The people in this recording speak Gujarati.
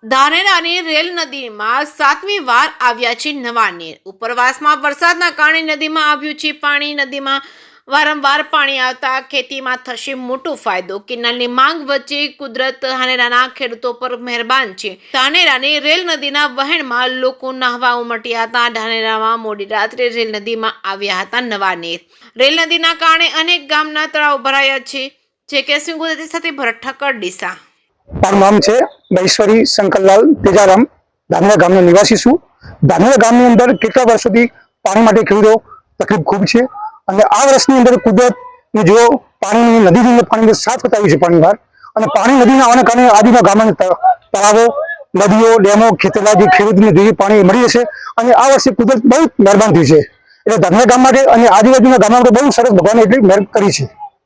ધાનેરાની રેલ નદીમાં 7મી વાર આવ્યા છે નવા નીર। ઉપરવાસમાં વરસાદના કારણે નદીમાં આવ્યું છે પાણી। નદીમાં વારંવાર પાણી આવતા ખેતીમાં થશે મોટો ફાયદો। કેનાલની માંગ વચ્ચે કુદરત ધાનેરાના ખેડૂતો પર મહેરબાન છે। ધાનેરાની રેલ નદીના વહેણમાં લોકો નહાવા ઉમટ્યા હતા। ધાનેરામાં મોડી રાત્રે રેલ નદીમાં આવ્યા હતા નવા નીર। રેલ નદીના કારણે અનેક ગામના તળાવ ભરાયા છે। જે કે સિંગુદતી સાથે ભરત ઠક્કર ડીસા। મારું નામ છે મહેશ્વરી શંકરલાલ તેજારામ। ધાનેરા ગામનો નિવાસી છું। ધાનેરા ગામની અંદર કેટલા વર્ષોથી પાણી માટે ખેડૂતો તકલીફ ખૂબ છે અને આ વર્ષની અંદર કુદરતની જો પાણીની નદીની અંદર પાણી સાફ થતા આવ્યું છે પાણી બહાર અને પાણી નદીના આવવાના કારણે આજુબાજુ ગામના તળાવો, નદીઓ, ડેમો, ખેતરા જે ખેડૂતને જોઈએ પાણી મળી જશે અને આ વર્ષે કુદરત બહુ મહેરબાન થયું છે। એટલે ધાનેરા ગામ માટે અને આજુબાજુના ગામમાં બહુ સરસ ભગવાને એટલી મહેર કરી છે।